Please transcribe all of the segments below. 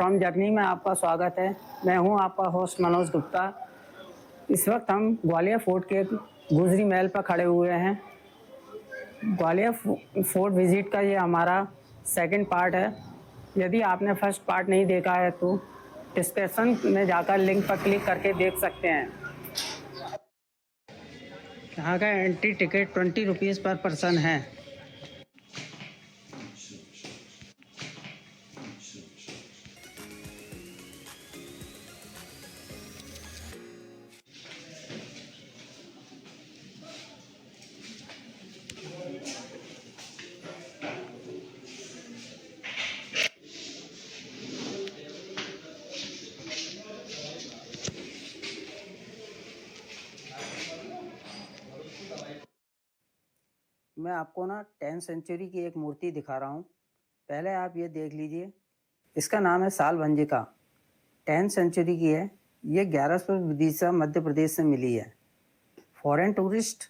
From journey में आपका स्वागत है। मैं हूं आपका होस्ट मनोज गुप्ता। इस वक्त हम ग्वालियर फोर्ट के गुजरी महल पर खड़े हुए हैं। ग्वालियर फोर्ट विजिट का ये हमारा सेकंड पार्ट है। यदि आपने फर्स्ट पार्ट नहीं देखा है तो डिस्क्रिप्शन में जाकर लिंक पर क्लिक करके देख सकते हैं। यहाँ का एंट्री टिकट 20 रुपीज़ पर पर्सन है। मैं आपको ना 10th सेंचुरी की एक मूर्ति दिखा रहा हूँ। पहले आप ये देख लीजिए। इसका नाम है साल भंजिका। 10th सेंचुरी की है। ये 1100 विदिशा मध्य प्रदेश से मिली है। फॉरेन टूरिस्ट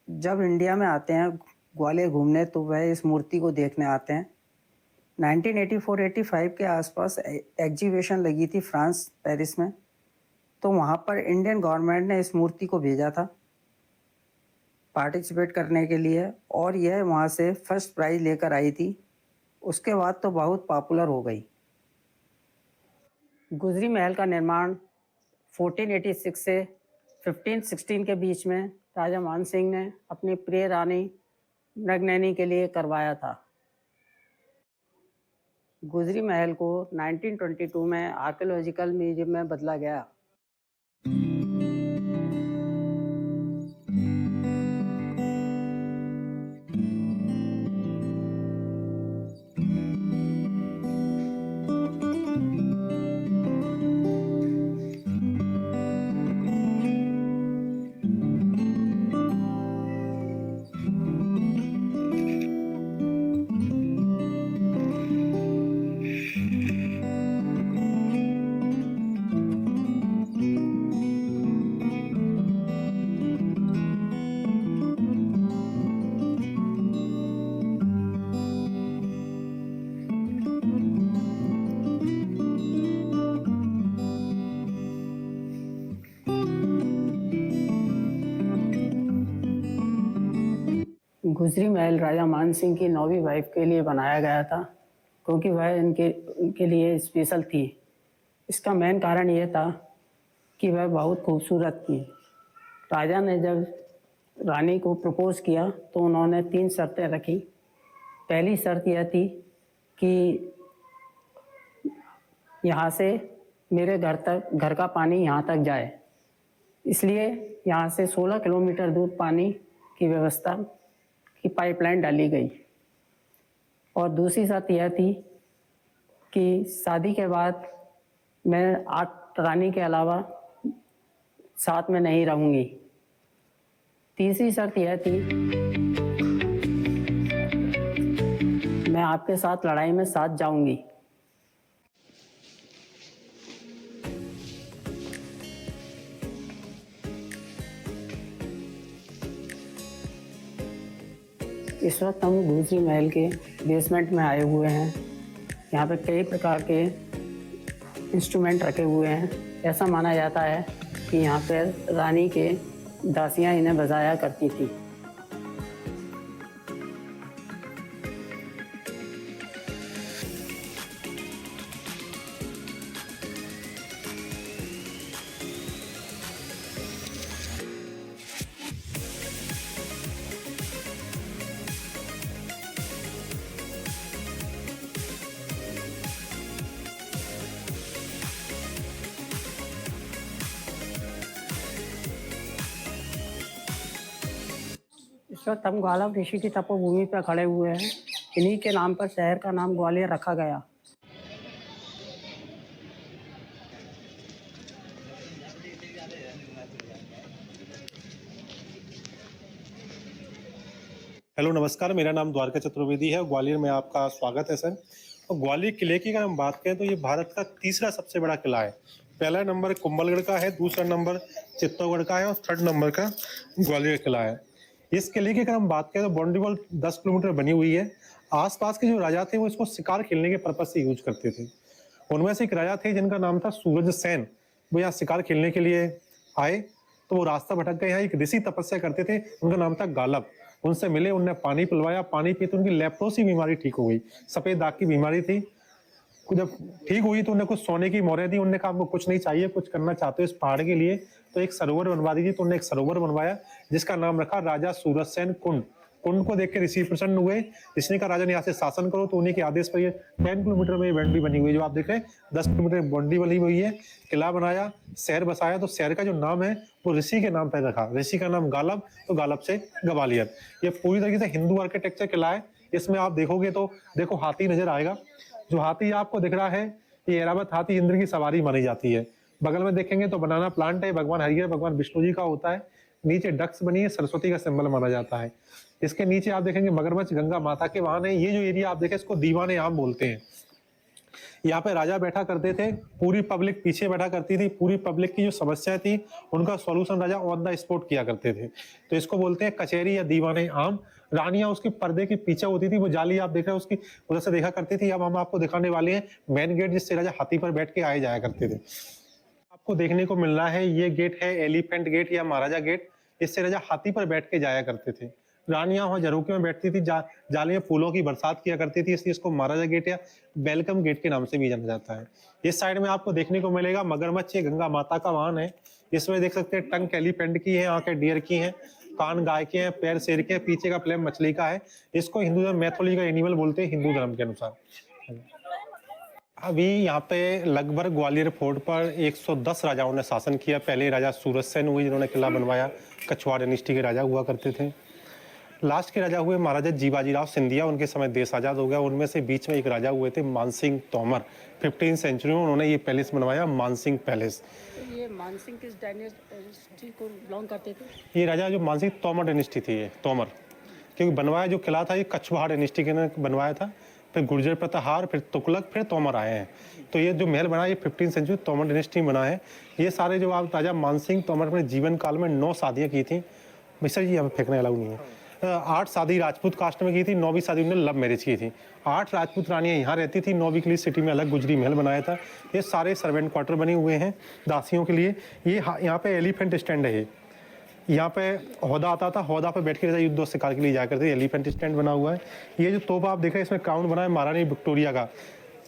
जब इंडिया में आते हैं ग्वालियर घूमने तो वह इस मूर्ति को देखने आते हैं। 1984-85 के आसपास एग्जीबिशन लगी थी फ्रांस पेरिस में, तो वहाँ पर इंडियन गवर्नमेंट ने इस मूर्ति को भेजा था पार्टिसिपेट करने के लिए, और यह वहाँ से फर्स्ट प्राइज़ लेकर आई थी। उसके बाद तो बहुत पॉपुलर हो गई। गुजरी महल का निर्माण 1486 से 1516 के बीच में राजा मान सिंह ने अपनी प्रिय रानी मृगनयनी के लिए करवाया था। गुजरी महल को 1922 में आर्कियोलॉजिकल म्यूजियम में बदला गया। गुजरी महल राजा मान सिंह की 9वीं वाइफ के लिए बनाया गया था, क्योंकि वह उनके लिए स्पेशल थी। इसका मेन कारण यह था कि वह बहुत खूबसूरत थी। राजा ने जब रानी को प्रपोज किया तो उन्होंने 3 शर्तें रखी। पहली शर्त यह थी कि यहाँ से मेरे घर का पानी यहाँ तक जाए, इसलिए यहाँ से 16 किलोमीटर दूर पानी की व्यवस्था की पाइपलाइन डाली गई। और दूसरी शर्त यह थी कि शादी के बाद मैं 8 रानी के अलावा साथ में नहीं रहूँगी। तीसरी शर्त यह थी मैं आपके साथ लड़ाई में साथ जाऊँगी। इस वक्त हम गुजरी महल के बेसमेंट में आए हुए हैं। यहाँ पे कई प्रकार के इंस्ट्रूमेंट रखे हुए हैं। ऐसा माना जाता है कि यहाँ पर रानी के दासियाँ इन्हें बजाया करती थी। इस वक्त हम ग्वालियर ऋषि की तपोभूमि पर खड़े हुए हैं। इन्हीं के नाम पर शहर का नाम ग्वालियर रखा गया। हेलो नमस्कार, मेरा नाम द्वारका चतुर्वेदी है। ग्वालियर में आपका स्वागत है सर। और ग्वालियर किले की अगर हम बात करें तो ये भारत का तीसरा सबसे बड़ा किला है। पहला नंबर कुंभलगढ़ का है, दूसरा नंबर चित्तौड़गढ़ का है और थर्ड नंबर का ग्वालियर किला है। इस किले की अगर हम बात करें तो बाउंड्री वॉल 10 किलोमीटर बनी हुई है। आसपास के जो राजा थे वो इसको शिकार खेलने के पर्पज से यूज करते थे। उनमें से एक राजा थे जिनका नाम था सूरज सेन। वो यहाँ शिकार खेलने के लिए आए, तो वो रास्ता भटक गए। यहाँ एक ऋषि तपस्या करते थे, उनका नाम था गालब। उनसे मिले, उनने पानी पिलवाया, पानी पी तो उनकी लेप्रोसी बीमारी ठीक हो गई, सफेद दाग की बीमारी थी। जब ठीक हुई तो उन्हें कुछ सोने की मोहरें दी। उन्होंने कहा आपको कुछ नहीं चाहिए, कुछ करना चाहते हो इस पहाड़ के लिए तो एक सरोवर बनवा दीजिए। तो उन्होंने एक सरोवर बनवाया जिसका नाम रखा राजा सूरजसेन कुंड। कुंड को देख के ऋषि प्रसन्न हुए। ऋषि ने कहा राजा ने यहाँ से शासन करो, तो उन्हीं के आदेश पर ये 10 किलोमीटर में ये बाउंड्री बनी हुई है जो आप देख रहे हैं। 10 किलोमीटर बाउंड्री बनी हुई है, किला बनाया, शहर बसाया। तो शहर का जो नाम है वो ऋषि के नाम पर रखा। ऋषि का नाम गालब, तो गालब से ग्वालियर। ये पूरी तरीके से हिंदू आर्किटेक्चर किला है। इसमें आप देखोगे तो देखो हाथी नजर आएगा। जो हाथी आपको दिख रहा है ये ऐरावत हाथी इंद्र की सवारी मानी जाती है। बगल में देखेंगे तो बनाना प्लांट है, भगवान हरिहर भगवान विष्णु जी का होता है। नीचे डक्स बनी है, सरस्वती का सिंबल माना जाता है। इसके नीचे आप देखेंगे मगरमच्छ गंगा माता के वाहन है। ये जो एरिया आप देखें इसको दीवाने आम बोलते हैं। यहाँ पे राजा बैठा करते थे, पूरी पब्लिक पीछे बैठा करती थी। पूरी पब्लिक की जो समस्या थी उनका solution Raja on the spot किया करते थे। तो इसको बोलते हैं कचहरी या दीवाने आम। रानियां उसकी पर्दे के पीछे होती थी, वो जाली आप देख रहे हैं उसकी उधर से देखा करती थी। अब हम आपको दिखाने वाले हैं मेन गेट जिससे राजा हाथी पर बैठ के आए जाया करते थे। आपको देखने को मिल रहा है ये गेट है एलिफेंट गेट या महाराजा गेट। इससे राजा हाथी पर बैठ के जाया करते थे। रानियां वहां झरोखे में बैठती थी, जाली में फूलों की बरसात किया करती थी, इसलिए इसको महाराजा गेट या वेलकम गेट के नाम से भी जाना जाता है। इस साइड में आपको देखने को मिलेगा मगरमच्छ, ये गंगा माता का वाहन है। इसमें देख सकते हैं टंग एलिफेंट की है, आंखें डियर की हैं, कान गाय के हैं, पैर शेर के हैं, पीछे का फ्लेम मछली का है। इसको हिंदू धर्म मैथोलॉजी का एनिमल बोलते हैं हिंदू धर्म के अनुसार। अभी यहाँ पे लगभग ग्वालियर फोर्ट पर 110 राजाओं ने शासन किया। पहले राजा सूरजसेन हुए जिन्होंने किला बनवाया, कछवाड़ डायनेस्टी के राजा हुआ करते थे। लास्ट के राजा हुए महाराजा जीवाजीराव सिंधिया, उनके समय देश आजाद हो गया। उनमें से बीच में एक राजा हुए थे मानसिंह तोमर। 15वीं सेंचुरी में उन्होंने ये पैलेस बनवाया, मानसिंह पैलेस। ये मानसिंह किस डायनेस्टी को बिलोंग करते थे? ये राजा जो मानसिंह तोमर डायनेस्टी थी, ये तोमर, क्योंकि बनवाया जो किला था ये कछवाड़ डायनेस्टी के ने बनवाया था। फिर गुर्जर प्रताहार, फिर तुगलक, फिर तोमर आए हैं। तो ये जो महल बना ये 15वीं सेंचुरी तोमर डायनेस्टी बना है। ये सारे जो आप राजा मानसिंह तोमर अपने जीवन काल में 9 शादियां की थी। मिश्र जी यहाँ पे फेंकने अलाउ नहीं है। 8 शादी राजपूत कास्ट में की थी, 9वीं शादी उन्होंने लव मैरिज की थी। 8 राजपूत रानियां यहाँ रहती थी, 9वीं के लिए सिटी में अलग गुजरी महल बनाया था। ये सारे सर्वेंट क्वार्टर बने हुए हैं दासियों के लिए। ये यहाँ पे एलिफेंट स्टैंड है। यहाँ पे हौदा आता था, हौदा पे बैठ के युद्ध और शिकार के लिए जाया करते थे। एलिफेंट स्टैंड बना हुआ है। ये जो तोप आप देख रहे हैं इसमें क्राउन बना है महारानी विक्टोरिया का।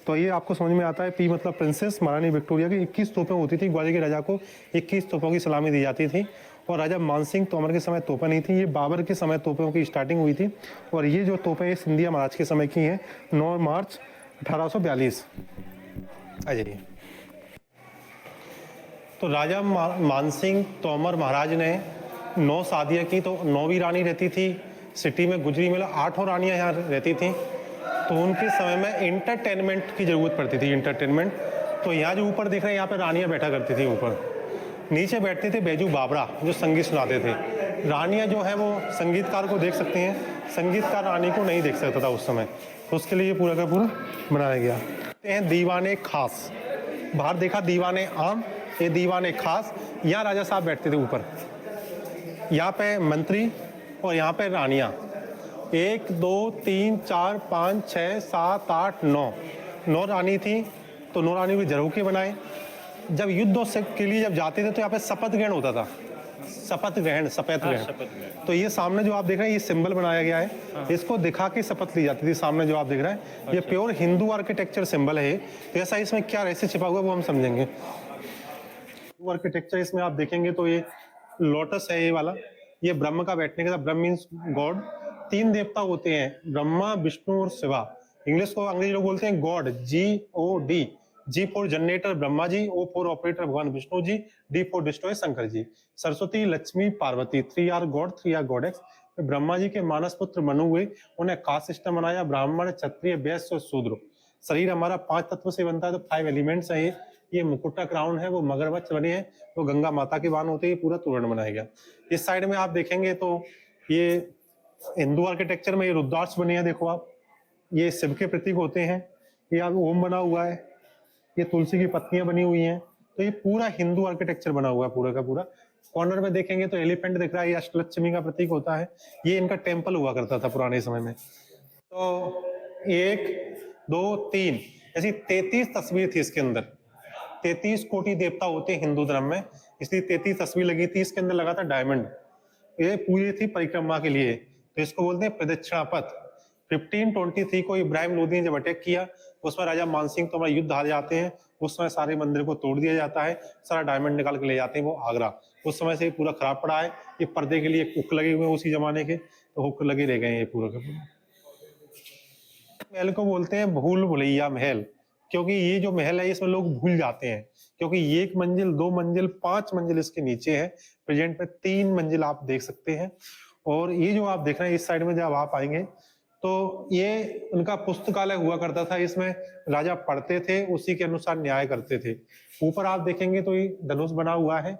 तो ये आपको समझ में आता है, पी मतलब प्रिंसेस, महारानी विक्टोरिया की 21 तोपें होती थी। ग्वालियर के राजा को 21 तोपों की सलामी दी जाती थी। और राजा मानसिंह तोमर के समय तोपें नहीं थी, ये बाबर के समय तोपों की स्टार्टिंग हुई थी। और ये जो तोपें ये सिंधिया महाराज के समय की हैं, 9 मार्च 1842। अजय तो राजा मानसिंह तोमर महाराज ने 9 शादियाँ की, तो 9वीं रानी रहती थी सिटी में गुजरी में, 8 और रानियाँ यहाँ रहती थी। तो उनके समय में इंटरटेनमेंट की जरूरत पड़ती थी, इंटरटेनमेंट। तो यहाँ जो ऊपर देख रहे हैं यहाँ पे रानियाँ बैठा करती थी ऊपर। नीचे बैठते थे बैजू बाबरा जो संगीत सुनाते थे। रानियाँ जो है वो संगीतकार को देख सकते हैं, संगीतकार रानी को नहीं देख सकता था उस समय। तो उसके लिए ये पूरा का पूरा बनाया गया। दीवाने खास, बाहर देखा दीवाने आम, ये दीवाने खास। यहाँ राजा साहब बैठते थे ऊपर, यहाँ पे मंत्री और यहाँ पे रानियाँ। 1 2 3 4 5 6 7 8 9 रानी थी। तो 9 रानी के झरोखे बनाए। जब युद्ध के लिए जब जाते थे तो यहाँ पे शपथ ग्रहण होता था, शपथ ग्रहण, शपथ ग्रहण। तो ये सामने जो आप देख रहे हैं ये सिंबल बनाया गया है, इसको दिखा के शपथ ली जाती थी। सामने जो आप देख रहे हैं ये प्योर हिंदू आर्किटेक्चर सिंबल है। तो ऐसा इसमें क्या रहस्य छिपा हुआ है वो हम समझेंगे। आर्किटेक्चर इसमें आप देखेंगे तो ये लोटस है, ये वाला, ये ब्रह्म का बैठने का। ब्रह्म मीन्स गॉड। 3 देवता होते हैं, ब्रह्मा, विष्णु और शिवा। इंग्लिश को अंग्रेजी लोग बोलते हैं God, GOD। G for generator Brahma ji, O for operator भगवान Vishnu ji, D for destroy Shankar ji. Saraswati, Lakshmi, Parvati, 3 are God, 3 are goddess. Brahma ji के मानस पुत्र मनु हुए, उन्हें कास्ट सिस्टम बनाया, ब्राह्मण, क्षत्रिय, वैश्य और शूद्र। शरीर हमारा 5 तत्व से बनता है, तो 5 एलिमेंट्स है। ये मुकुटा क्राउन है, वो मगरमच्छ बने हैं, वो गंगा माता के वाहन होते हैं। पूरा तोरण बनाया गया। इस साइड में आप देखेंगे तो ये हिंदू आर्किटेक्चर में ये रुद्राक्ष बने हैं, देखो आप, ये शिव के प्रतीक होते हैं। ये आप ओम बना हुआ है, ये तुलसी की पत्तियां बनी हुई हैं। तो ये पूरा हिंदू आर्किटेक्चर बना हुआ है पूरा का पूरा। कॉर्नर में देखेंगे तो एलिफेंट दिख रहा है, ये अष्टलक्ष्मी का प्रतीक होता है। ये इनका टेम्पल हुआ करता था पुराने समय में। तो एक 2, 3, ऐसी 33 तस्वीर थी इसके अंदर। 33 कोटि देवता होते हैं हिंदू धर्म में, इसलिए 33 तस्वीर लगी थी। इसके अंदर लगा था डायमंड। ये पूरी थी परिक्रमा के लिए, तो इसको बोलते हैं प्रदक्षिणा पथ। 1523 को इब्राहिम लोदी ने जब अटैक किया, उसमें राजा मानसिंह तोमर युद्ध हार जाते हैं। उस समय सारे मंदिर को तोड़ दिया जाता है, सारा डायमंड निकाल के ले जाते हैं वो आगरा। उस समय से ये पूरा खराब पड़ा है। ये पर्दे के लिए हुक लगे हुए हैं उसी जमाने के, तो हुक लगे रह गए हैं ये पूरा का पूरा। महल को बोलते हैं भूल भुलैया महल, क्योंकि ये जो महल है इसमें लोग भूल जाते हैं, क्योंकि ये 1 मंजिल, 2 मंजिल, 5 मंजिल इसके नीचे है। प्रेजेंट में 3 मंजिल आप देख सकते हैं। और ये जो आप देख रहे हैं इस साइड में जब आप आएंगे तो ये उनका पुस्तकालय हुआ करता था, इसमें राजा पढ़ते थे, उसी के अनुसार न्याय करते थे। ऊपर आप देखेंगे तो ये धनुष बना हुआ है,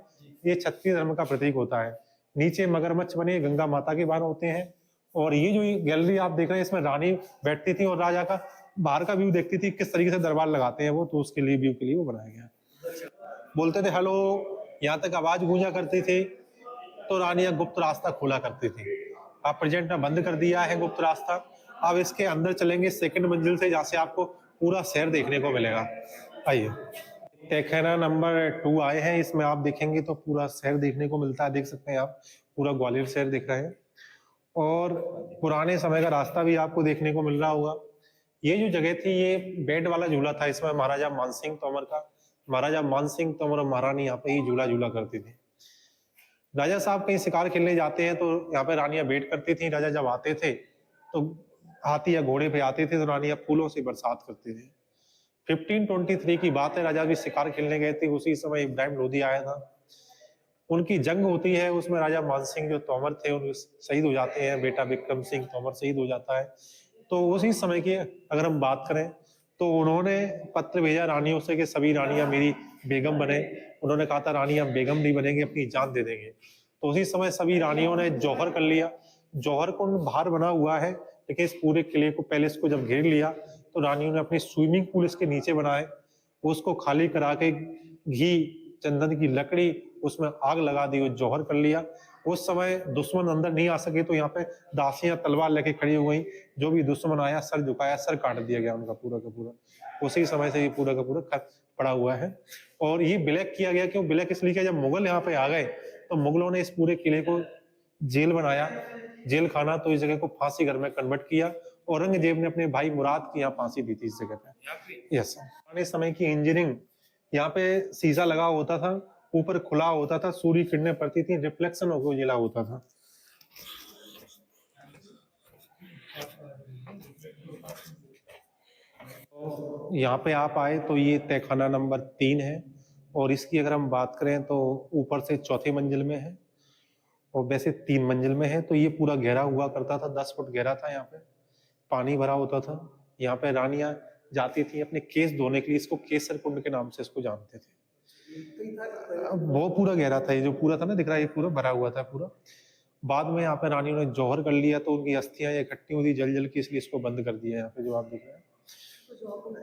ये क्षत्रिय धर्म का प्रतीक होता है। नीचे मगरमच्छ बने गंगा माता के बाण होते हैं। और ये जो गैलरी आप देख रहे हैं इसमें रानी बैठती थी और राजा का बाहर का व्यू देखती थी, किस तरीके से दरबार लगाते हैं वो, तो उसके लिए व्यू के लिए वो बनाया गया। बोलते थे हेलो, यहाँ तक आवाज गूंजा करती थी, तो रानियां गुप्त रास्ता खोला करती थी। अब प्रेजेंट में बंद कर दिया है गुप्त रास्ता। अब इसके अंदर चलेंगे 2nd मंजिल से, जहाँ से आपको पूरा शहर देखने को मिलेगा। आइए, तहखाना नंबर 2 आए हैं, इसमें आप देखेंगे तो पूरा शहर देखने को मिलता है। देख सकते हैं आप, पूरा ग्वालियर शहर दिख रहा है। और पुराने समय का रास्ता भी आपको देखने को मिल रहा होगा। ये जो जगह थी ये बेड वाला झूला था, इसमें महाराजा मानसिंह तोमर का, महाराजा मानसिंह तोमर और महारानी यहाँ पे ही झूला झूला करती थी। राजा साहब कहीं शिकार खेलने जाते हैं तो यहाँ पे रानियां वेट करती थी। राजा जब आते थे तो हाथी या घोड़े पे आते थे तो रानियां फूलों से बरसात करती थी। 1523 की बात है, राजा भी शिकार खेलने गए थे, उसी समय इब्राहिम लोदी आया था। उनकी जंग होती है, उसमें राजा मानसिंह जो तोमर थे उन शहीद हो जाते हैं, बेटा विक्रम सिंह तोमर शहीद हो जाता है। तो उसी समय की अगर हम बात करें तो उन्होंने पत्र भेजा रानियों से कि सभी रानियां मेरी बेगम बने। उन्होंने कहा था रानियां बेगम नहीं बनेंगे, अपनी जान दे देंगे। तो उसी समय सभी रानियों ने जौहर कर लिया। जौहर कुंड बाहर बना हुआ है, लेकिन इस पूरे किले को, पैलेस को जब घेर लिया तो रानियों ने अपनी स्विमिंग पूल इसके नीचे बनाए, उसको खाली करा के घी, चंदन की लकड़ी, उसमें आग लगा दी और जौहर कर लिया। उस समय दुश्मन अंदर नहीं आ सके तो यहाँ पे दासियां तलवार लेके खड़ी हो गई। जो भी दुश्मन आया सर झुकाया, सर काट दिया गया उनका पूरा का पूरा। उसी समय से ये पूरा का पूरा पड़ा हुआ है। और ये ब्लैक किया गया, क्यों ब्लैक इसलिए किया, जब मुगल यहाँ पे आ गए तो मुगलों ने इस पूरे किले को जेल बनाया, जेल खाना, तो इस जगह को फांसी घर में कन्वर्ट किया। औरंगजेब ने अपने भाई मुराद की यहाँ फांसी दी थी इस जगह पे। यस, पुराने समय की इंजीनियरिंग, यहाँ पे शीशा लगा होता था, ऊपर खुला होता था, सूर्य किरणें पड़ती थी, रिफ्लेक्शन होकर उजला होता था। तो यहाँ पे आप आए तो ये तहखाना नंबर 3 है, और इसकी अगर हम बात करें तो ऊपर से 4थी मंजिल में है और वैसे 3 मंजिल में है। तो ये पूरा घेरा हुआ करता था, 10 फुट घेरा था, यहाँ पे पानी भरा होता था। यहाँ पे रानियां जाती थी अपने केस धोने के लिए, इसको केसर कुंड के नाम से इसको जानते थे। वो पूरा गहरा था, ये जो पूरा था ना दिख रहा है, ये पूरा भरा हुआ था पूरा। बाद में यहाँ पे रानियों ने जौहर कर लिया तो उनकी अस्थियां इकट्ठी हुई जल जल के, इसलिए इसको बंद कर दिया। यहाँ पे जो आप देख रहे हैं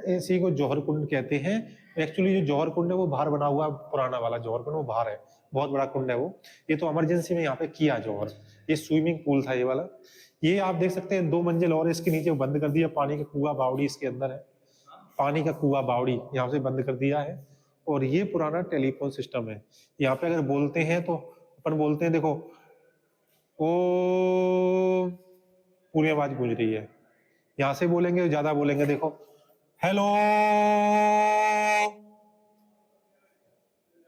इसी को जौहर कुंड कहते हैं। एक्चुअली जो जौहर कुंड है वो बाहर बना हुआ, पुराना वाला जौहर कुंड वो बाहर है, बहुत बड़ा कुंड है वो। ये तो इमरजेंसी में यहाँ पे किया जौहर। ये स्विमिंग पूल था ये वाला। ये आप देख सकते हैं 2 मंजिल और इसके नीचे बंद कर दिया। पानी का कुआ बावड़ी इसके अंदर है, पानी का कुआ बावड़ी यहाँ से बंद कर दिया है। और ये पुराना टेलीफोन सिस्टम है। यहाँ पे अगर बोलते हैं तो अपन बोलते हैं, देखो ओ, पूरी आवाज गूंज रही है। यहाँ से बोलेंगे ज्यादा बोलेंगे, देखो हेलो,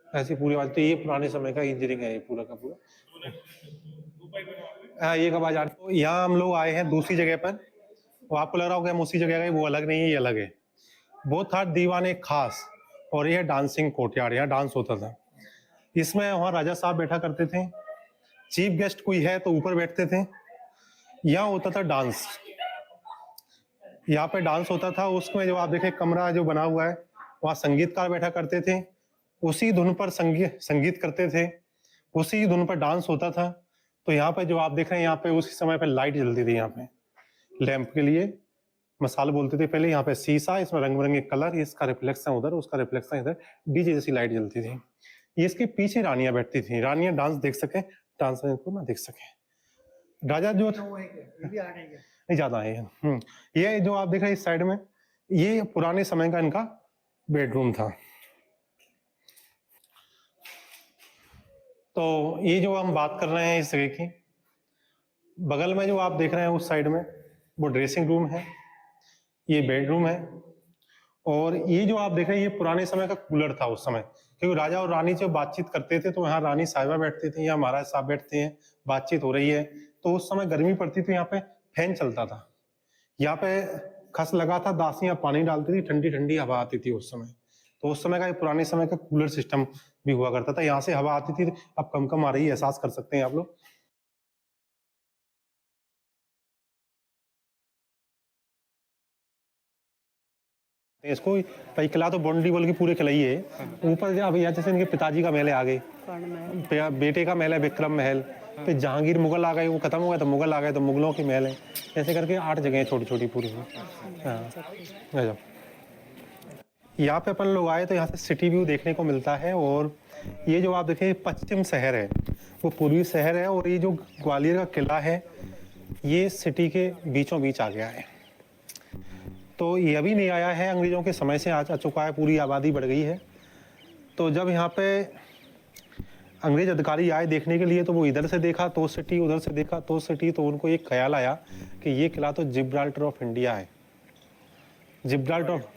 ऐसी पूरी आवाज। तो ये पुराने समय का इंजीनियरिंग है ये पूरा का पूरा। हाँ, ये आवाज आ रही। तो यहाँ हम लोग आए हैं दूसरी जगह पर, वो आपको लग रहा होगा हम उसी जगह गए, वो अलग नहीं है, ये अलग है। वो था दीवाने खास, और ये डांसिंग कोर्टयार्ड, यहाँ डांस होता था। इसमें वहाँ राजा साहब बैठा करते थे, चीफ गेस्ट कोई है तो ऊपर बैठते थे। यहाँ होता था डांस, यहाँ पे डांस होता था। उसमें जो आप देखें कमरा जो बना हुआ है, वहाँ संगीतकार बैठा करते थे, उसी धुन पर संगीत करते थे, उसी धुन पर डांस होता था। तो यहाँ पे जो आप देख रहे हैं, यहाँ पे उसी समय पे लाइट जलती थी, यहाँ पे लैंप के लिए मसाल बोलते थे पहले। यहाँ पे शीशा, इसमें रंग बिरंगे कलर, इसका रिफ्लेक्शन उधर, उसका रिफ्लेक्शन इधर, डीजे जैसी लाइट जलती थी। ये इसके पीछे रानियां बैठती थी, रानियां डांस देख सके, डांस को ना देख सके। राजा जो नहीं ज्यादा है। ये जो आप देख रहे हैं इस साइड में, ये पुराने समय का इनका बेडरूम था। तो ये जो हम बात कर रहे हैं इस जगह की, बगल में जो आप देख रहे हैं उस साइड में वो ड्रेसिंग रूम है, ये बेडरूम है, और ये जो आप देख रहे हैं ये पुराने समय का कूलर था उस समय, क्योंकि राजा और रानी जब बातचीत करते थे तो यहाँ रानी साहिबा बैठते थे या महाराज साहब बैठते हैं, बातचीत हो रही है, तो उस समय गर्मी पड़ती थी, यहाँ पे फैन चलता था, यहाँ पे खस लगा था, दासियां पानी डालती थी, ठंडी ठंडी हवा आती थी उस समय। तो उस समय का पुराने समय का कूलर सिस्टम भी हुआ करता था, यहाँ से हवा आती थी। अब कम कम आ रही है, एहसास कर सकते हैं आप लोग। इसको भाई किला तो बाउंड्री बोल के पूरे किला ही है। ऊपर अब यहाँ जैसे इनके पिताजी का महल है, आगे बेटे का महल है विक्रम महल, फिर जहांगीर मुगल आ गए, वो खत्म हो गया तो मुगल आ गए तो मुगलों के महल है, ऐसे करके 8 जगह छोटी छोटी पूरी। हाँ, यहाँ पे अपन लोग आए तो यहाँ से सिटी व्यू देखने को मिलता है। और ये जो आप देखें पश्चिम शहर है, वो पूर्वी शहर है, और ये जो ग्वालियर का किला है ये सिटी के बीचों बीच आ गया है। तो ये अभी नहीं आया है, अंग्रेजों के समय से आ चुका है, पूरी आबादी बढ़ गई है। तो जब यहाँ पे अंग्रेज अधिकारी आए देखने के लिए तो वो इधर से देखा तो सिटी, उधर से देखा तो सिटी, तो उनको एक ख्याल आया कि ये किला तो जिब्राल्टर ऑफ इंडिया है। जिब्राल्टर ऑफ,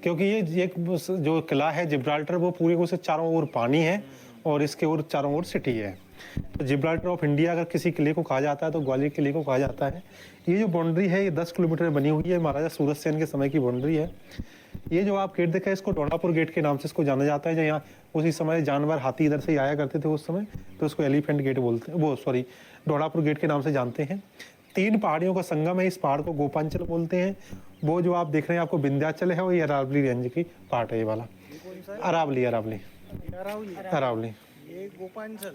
क्योंकि ये एक जो किला है जिब्राल्टर, वो पूरे को से चारों ओर पानी है और इसके ओर चारों ओर सिटी है। तो जिब्राल्टर ऑफ इंडिया अगर किसी किले को कहा जाता है तो ग्वालियर किले को कहा जाता है। ये जो बाउंड्री है ये 10 किलोमीटर बनी हुई है, महाराजा सूरत सेन के समय की बाउंड्री है। ये जो आप गेट देखा है इसको डोडापुर गेट के नाम से इसको जाना जाता है। जो यहाँ उसी समय जानवर हाथी इधर से आया करते थे उस समय, तो उसको एलिफेंट गेट बोलते हैं, वो सॉरी डोडापुर गेट के नाम से जानते हैं। 3 पहाड़ियों का संगम है, इस पहाड़ को गोपांचल बोलते हैं। वो जो आप देख रहे हैं आपको विंध्याचल है, वो ये अरावली रेंज की पार्ट है, ये वाला अरावली अरावली अरावली,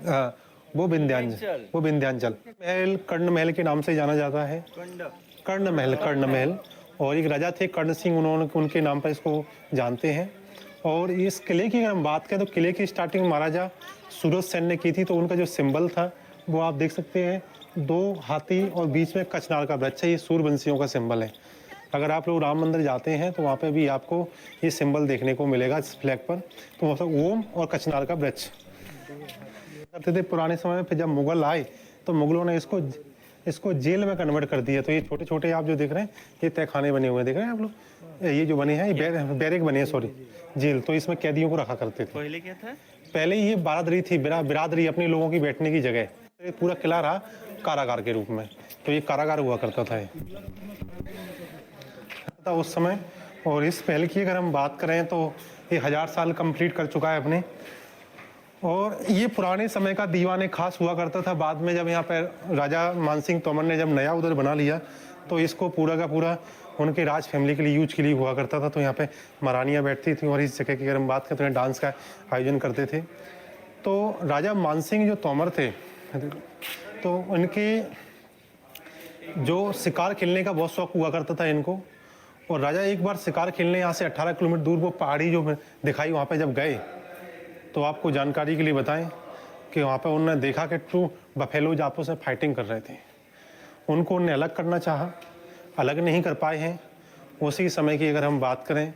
हाँ वो विंध्याचल महल कर्ण महल के नाम से जाना जाता है। कर्ण महल। और एक राजा थे कर्ण सिंह, उन्होंने उनके नाम पर इसको जानते हैं। और इस किले की अगर हम बात करें तो किले की स्टार्टिंग महाराजा सूरत सेन ने की थी। तो उनका जो सिंबल था वो आप देख सकते हैं, 2 हाथी और बीच में कचनार का वृक्ष है, ये सूरवंशियों का सिंबल है। अगर आप लोग राम मंदिर जाते हैं तो वहाँ पे भी आपको ये सिंबल देखने को मिलेगा इस फ्लैग पर। तो वहाँ ओम और कचनार का वृक्ष करते थे पुराने समय में। फिर जब मुगल आए तो मुगलों ने इसको जेल में कन्वर्ट कर दिया। तो ये छोटे छोटे आप जो देख रहे हैं ये तहखाने बने हुए देख रहे हैं आप लोग, ये जो बने हैं ये बैरक बने हैं, सॉरी जेल। तो इसमें कैदियों को रखा करते थे। पहले क्या था? पहले ये बारादरी थी, बिरादरी, अपने लोगों की बैठने की जगह। ये पूरा किला रहा कारागार के रूप में, तो ये कारागार हुआ करता था उस समय। और इस महल की अगर हम बात करें तो ये 1000 साल कंप्लीट कर चुका है अपने। और ये पुराने समय का दीवाने खास हुआ करता था। बाद में जब यहाँ पर राजा मानसिंह तोमर ने जब नया उधर बना लिया तो इसको पूरा का पूरा उनके राज फैमिली के लिए यूज के लिए हुआ करता था। तो यहाँ पे महारानियाँ बैठती थी और इस जगह की अगर हम बात करते हैं डांस का आयोजन करते थे। तो राजा मानसिंह जो तोमर थे तो उनके जो शिकार खेलने का बहुत शौक हुआ करता था इनको। और राजा एक बार शिकार खेलने यहाँ से 18 किलोमीटर दूर वो पहाड़ी जो दिखाई वहाँ पे जब गए तो आपको जानकारी के लिए बताएं कि वहाँ पे उन्होंने देखा कि 2 बफेलोज आपस में फाइटिंग कर रहे थे। उनको उन्हें अलग करना चाहा, अलग नहीं कर पाए हैं। उसी समय की अगर हम बात करें,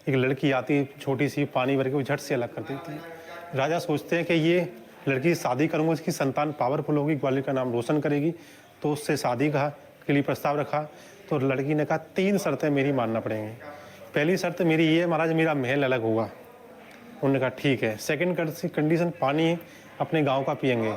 एक लड़की आती छोटी सी पानी भर के वो झट से अलग कर देती है। राजा सोचते हैं कि ये लड़की शादी करूँगा, इसकी संतान पावरफुल होगी, ग्वालियर का नाम रोशन करेगी। तो उससे शादी के लिए प्रस्ताव रखा। तो लड़की ने कहा 3 शर्तें मेरी मानना पड़ेंगी। पहली शर्त मेरी ये है महाराज, मेरा महल अलग होगा। उन्होंने कहा ठीक है। सेकंड कंडीशन पानी अपने गांव का पियेंगे।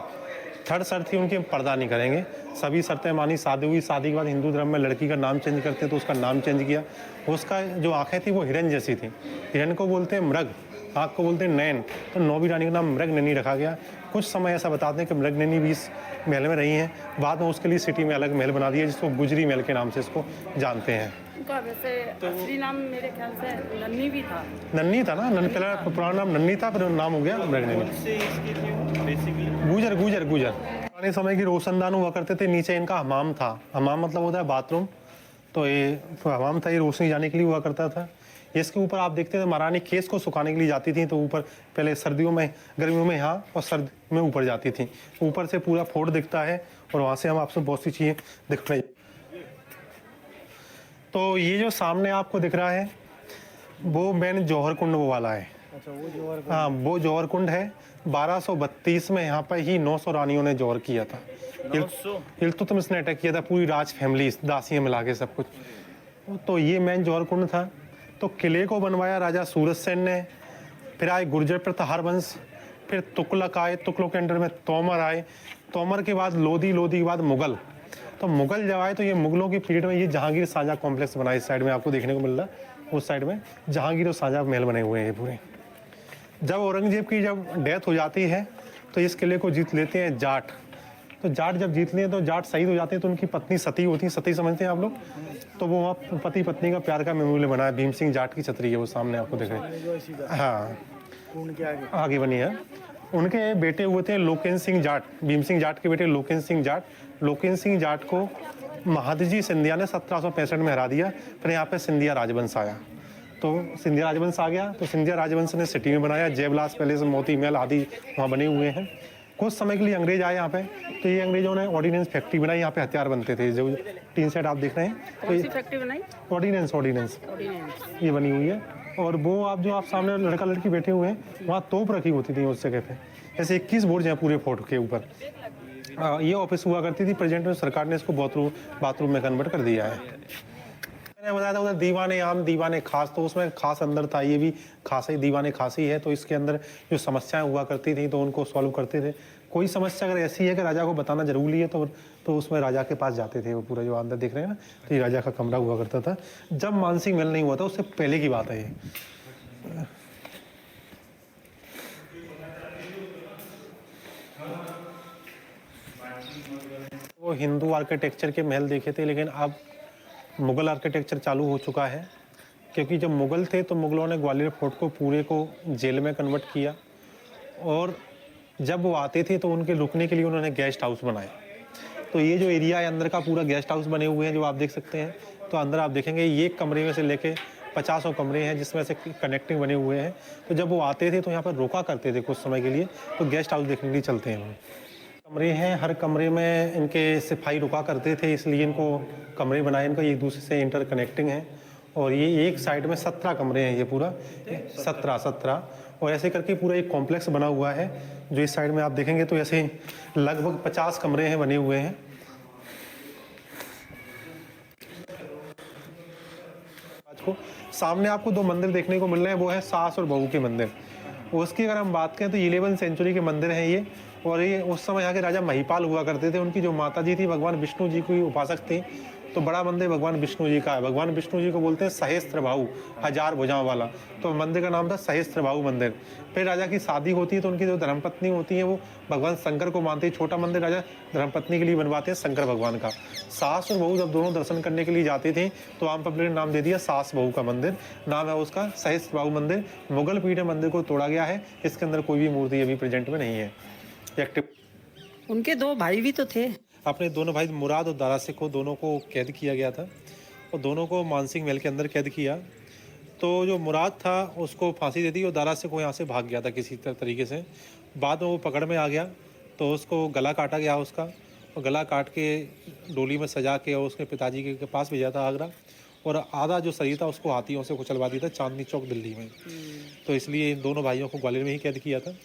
थर्ड शर्त थी उनकी पर्दा नहीं करेंगे। सभी शर्तें मानी, शादी हुई। शादी के बाद हिंदू धर्म में लड़की का नाम चेंज करते हैं तो उसका नाम चेंज किया। उसका जो आंखें थी वो हिरन जैसी थी। हिरन को बोलते हैं मृग, आँख को बोलते हैं नैन। तो नौवीं रानी का नाम मृगनयनी रखा गया। कुछ समय ऐसा बताते हैं कि मृगनयनी भी इस महल में रही हैं। बाद में उसके लिए सिटी में अलग महल बना दिया जिसको गुजरी महल के नाम से इसको जानते हैं। उनका वैसे असली नाम मेरे ख्याल से नन्नी भी था। नन्नी था ना, पहला पुराना नाम नन्नी था, फिर नाम हो गया मृगनयनी। गुजर। पुराने समय की रोशनदान हुआ करते थे। नीचे इनका हमाम था। हमाम मतलब होता है बाथरूम। तो ये हमाम था, ये रोशनी जाने के लिए हुआ करता था। इसके ऊपर आप देखते थे महारानी केस को सुखाने के लिए जाती थी तो ऊपर पहले सर्दियों में, गर्मियों में यहाँ और सर्दी में ऊपर जाती थी। ऊपर से पूरा फोर्ट दिखता है और वहाँ से हम आपसे बहुत सी चीज़ें दिख रही। तो ये जो सामने आपको दिख रहा है वो मेन जौहर कुंड वो वाला है। अच्छा, वो जौहर हाँ, वो जौहर कुंड है। 1232 में यहाँ पर ही 900 रानियों ने जौहर किया था। 900 इल्तुतमिश ने अटैक किया था, पूरी राज फैमिली दासियाँ मिला के सब कुछ। तो ये मेन जौहर कुंड था। तो किले को बनवाया राजा सूरज सेन ने, फिर आए गुर्जर प्रताहार वंश, फिर तुगलक आए, तुगलों के अंडर में तोमर आए, तोमर के बाद लोधी, लोधी के बाद मुगल। तो मुगल जब आए तो ये मुगलों की पीरियड में ये जहांगीर साझा कॉम्प्लेक्स बना, इस साइड में आपको देखने को मिल रहा है। उस साइड में जहांगीर और साझा महल बने हुए हैं पूरे। जब औरंगजेब की जब डेथ हो जाती है तो इस किले को जीत लेते हैं जाट। तो जाट जब जीत लिए तो जाट शहीद हो जाते हैं, तो उनकी पत्नी सती होती है, सती समझते हैं आप लोग। तो वो वहाँ पति पत्नी का प्यार का मेमोरियल बना है। भीम सिंह जाट की छतरी है वो सामने आपको दिख रही है। जो सीधा हाँ, कुंड के आगे आगे बनी है। उनके बेटे हुए थे लोकेन सिंह जाट, भीम सिंह जाट के बेटे लोकेन सिंह जाट। लोकेन सिंह जाट को महादजी सिंधिया ने 1765 में हरा दिया। फिर यहाँ पे सिंधिया राजवंश आया, तो सिंधिया राजवंश आ गया। तो सिंधिया राजवंश ने सिटी में बनाया, जयविलास पैलेस, मोती महल आदि वहाँ बने हुए हैं। कुछ समय के लिए अंग्रेज आए यहाँ पे, तो ये अंग्रेजों ने ऑर्डिनेंस फैक्ट्री बनाई। यहाँ पे हथियार बनते थे, जो टीन सेट आप देख रहे हैं। तो ये फैक्ट्री बनाई? ऑर्डिनेंस ये बनी हुई है। और वो आप जो आप सामने लड़का लड़की बैठे हुए हैं, वहाँ तोप रखी होती थी उस जगह पे। ऐसे 21 बोर्ड हैं पूरे फोर्ट के ऊपर। ये ऑफिस हुआ करती थी। प्रेजेंट में सरकार ने इसको बाथरूम में कन्वर्ट कर दिया है। मैंने बताया था उधर दीवाने आम दीवाने खास, तो उसमें खास अंदर था। ये भी खास ही दीवाने खासी है। तो इसके अंदर जो समस्याएं हुआ करती थी तो उनको सॉल्व करते थे। कोई समस्या अगर ऐसी है कि राजा को बताना जरूरी है तो उसमें राजा के पास जाते थे। वो पूरा जो अंदर देख रहे हैं ना, तो ये राजा का कमरा हुआ करता था। जब मानसिंह महल नहीं हुआ था उससे पहले की बात है ये। वो हिंदू आर्किटेक्चर के महल देखे थे, लेकिन अब मुगल आर्किटेक्चर चालू हो चुका है। क्योंकि जब मुगल थे तो मुगलों ने ग्वालियर फोर्ट को पूरे को जेल में कन्वर्ट किया। और जब वो आते थे तो उनके रुकने के लिए उन्होंने गेस्ट हाउस बनाए। तो ये जो एरिया है अंदर का पूरा गेस्ट हाउस बने हुए हैं, जो आप देख सकते हैं। तो अंदर आप देखेंगे ये कमरे में से लेके 50 कमरे हैं, जिसमें से कनेक्टिंग बने हुए हैं। तो जब वो आते थे तो यहाँ पर रोका करते थे कुछ समय के लिए, तो गेस्ट हाउस देखने के लिए चलते हैं वो। कमरे हैं, हर कमरे में इनके सिपाही रुका करते थे, इसलिए इनको कमरे बनाए। इनको एक दूसरे से इंटर कनेक्टिंग है। और ये एक साइड में 17 कमरे हैं, ये पूरा 17 और ऐसे करके पूरा एक कॉम्प्लेक्स बना हुआ है। जो इस साइड में आप देखेंगे तो ऐसे लगभग 50 कमरे हैं बने हुए हैं। आज को सामने आपको 2 मंदिर देखने को मिल रहे हैं, वो है सास और बहू के मंदिर। उसकी अगर हम बात करें तो 11वीं सेंचुरी के मंदिर हैं ये। और ये उस समय यहाँ के राजा महिपाल हुआ करते थे। उनकी जो माता जी थी भगवान विष्णु जी की उपासक थी। तो बड़ा मंदिर भगवान विष्णु जी का है। भगवान विष्णु जी को बोलते हैं सहस्त्र बाहु, 1000 भुजाओं वाला। तो मंदिर का नाम था सहस्त्र बाहु मंदिर। फिर राजा की शादी होती है तो उनकी जो धर्मपत्नी होती है वो भगवान शंकर को मानती है। छोटा मंदिर राजा धर्मपत्नी के लिए बनवाते हैं शंकर भगवान का। सास और बहू जब दोनों दर्शन करने के लिए जाते थे तो आम पब्लिक ने नाम दे दिया सास बहू का मंदिर। नाम है उसका सहस्त्र बाहु मंदिर। मुगल पीढ़ी में मंदिर को तोड़ा गया है। इसके अंदर कोई भी मूर्ति अभी प्रेजेंट में नहीं है एक्टिव। उनके 2 भाई भी तो थे। अपने दोनों भाई मुराद और दारा सिंह को दोनों को कैद किया गया था और दोनों को मानसिंह महल के अंदर कैद किया। तो जो मुराद था उसको फांसी दे दी और दारा सिंह को यहाँ से भाग गया था किसी तरीके से। बाद में वो पकड़ में आ गया तो उसको गला काटा गया उसका, और गला काट के डोली में सजा के और उसके पिताजी के पास भेजा था आगरा। और आधा जो शरीर था उसको हाथियों से कुचलवा दिया था चांदनी चौक दिल्ली में। तो इसलिए इन दोनों भाइयों को ग्वालियर में ही कैद किया था।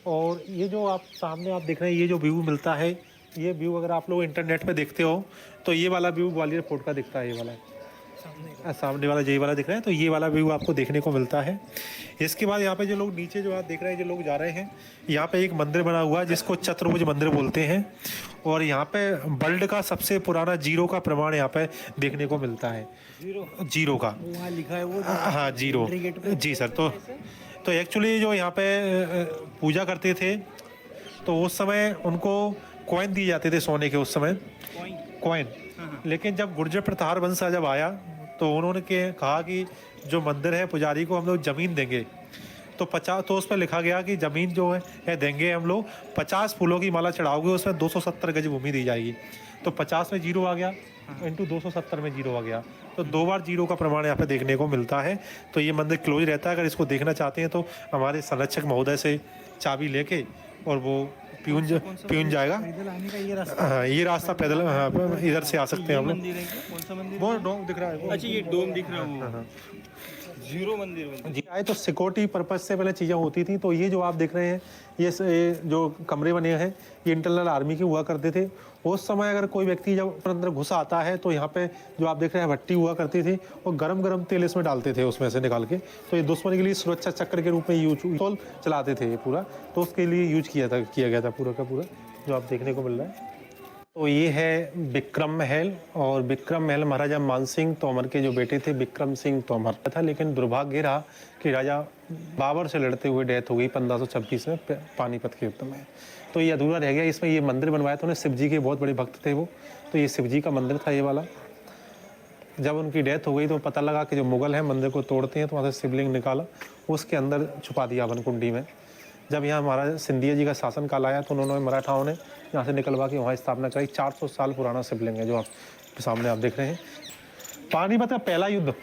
और ये जो आप सामने आप देख रहे हैं, ये जो व्यू मिलता है, ये व्यू अगर आप लोग इंटरनेट पे देखते हो तो ये वाला व्यू ग्वालियर फोर्ट का दिखता है। ये वाला सामने वाला ये वाला दिख रहा है, तो ये वाला व्यू आपको देखने को मिलता है। इसके बाद यहाँ पे जो लोग नीचे जो आप देख रहे हैं, जो लोग जा रहे हैं, यहाँ पे एक मंदिर बना हुआ है जिसको चतुर्भुज मंदिर बोलते हैं। और यहाँ पे वर्ल्ड का सबसे पुराना जीरो का प्रमाण यहाँ पे देखने को मिलता है। जीरो का वहाँ लिखा है वो। हाँ, जीरो। जी सर। तो एक्चुअली जो यहाँ पे पूजा करते थे तो उस समय उनको कॉइन दिए जाते थे सोने के, उस समय कॉइन। लेकिन जब गुर्जर प्रताहार वंश जब आया तो उन्होंने कहा कि जो मंदिर है पुजारी को हम लोग ज़मीन देंगे। तो 50 तो उस पर लिखा गया कि ज़मीन जो है देंगे हम लोग, 50 फूलों की माला चढ़ाओगे उसमें 270 गज भूमि दी जाएगी। तो 50 में जीरो आ गया इंटू 270 में जीरो आ गया। तो 2 बार जीरो का प्रमाण यहाँ पे देखने को मिलता है। तो ये मंदिर क्लोज रहता है। अगर इसको देखना चाहते हैं तो हमारे संरक्षक महोदय से चाबी लेके और वो प्यून जाएगा। पैदल आने का ये रास्ता हाँ, ये रास्ता पैदल, हाँ, इधर से आ सकते हैं हम लोग। मंदिर है क्या? कौन सा मंदिर? वो डोम दिख रहा है वो। अच्छा ये डोम दिख रहा है हाँ, वो हाँ। जीरो मंदिर जी आए तो सिक्योरिटी पर्पज से पहले चीज़ें होती थी। तो ये जो आप देख रहे हैं, ये जो कमरे बने हैं, ये इंटरनल आर्मी के हुआ करते थे। उस समय अगर कोई व्यक्ति जब अंदर घुस आता है तो यहाँ पे जो आप देख रहे हैं भट्टी हुआ करती थी, और गरम गरम तेल इसमें डालते थे उसमें से निकाल के। तो ये दुश्मन के लिए सुरक्षा चक्र के रूप में यूज चलाते थे ये पूरा, तो उसके लिए यूज किया गया था पूरा का पूरा, जो आप देखने को मिल रहा है। तो ये है विक्रम महल, और विक्रम महल महाराजा मानसिंह तोमर के जो बेटे थे विक्रम सिंह तोमर था। लेकिन दुर्भाग्य रहा कि राजा बाबर से लड़ते हुए डेथ हो गई 1526 में पानीपत के युद्ध में। तो ये अधूरा रह गया। इसमें ये मंदिर बनवाया था उन्हें, शिव जी के बहुत बड़े भक्त थे वो। तो ये शिव जी का मंदिर था ये वाला। जब उनकी डेथ हो गई तो पता लगा कि जो मुगल हैं मंदिर को तोड़ते हैं, तो वहाँ से शिवलिंग निकाला, उसके अंदर छुपा दिया वन कुंडी में। जब यहाँ महाराजा सिंधिया जी का शासनकाल आया तो उन्होंने मराठाओं ने यहाँ से निकलवा के वहाँ स्थापना कराई। 400 साल पुराना शिवलिंग है जो आप सामने आप देख रहे हैं। पानीपत का पहला युद्ध।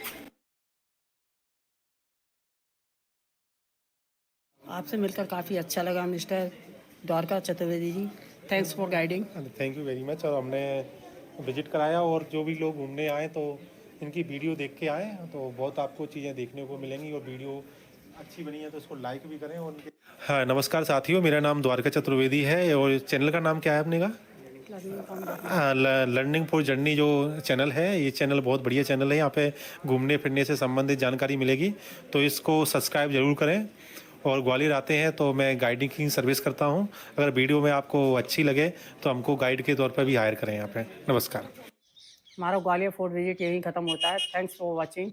आपसे मिलकर काफ़ी अच्छा लगा mister Dwarka Chaturvedi ji. Thanks for guiding. Thank you very much. और हमने विजिट कराया, और जो भी लोग घूमने आए तो इनकी वीडियो देख के आए, तो बहुत आपको चीज़ें देखने को मिलेंगी। और वीडियो अच्छी बनी है तो उसको लाइक भी करें। और उनके हाँ, नमस्कार साथियों, मेरा नाम द्वारका चतुर्वेदी है, और चैनल का नाम क्या है आपने का? लर्निंग फॉर जर्नी जो चैनल है, ये चैनल बहुत बढ़िया चैनल है। यहाँ पे घूमने फिरने से संबंधित जानकारी मिलेगी, तो इसको सब्सक्राइब जरूर करें। और ग्वालियर आते हैं तो मैं गाइडिंग की सर्विस करता हूँ। अगर वीडियो में आपको अच्छी लगे तो हमको गाइड के तौर पर भी हायर करें यहाँ पे। नमस्कार। हमारा ग्वालियर फोर्ट विजिट यहीं ख़त्म होता है। Thanks for watching.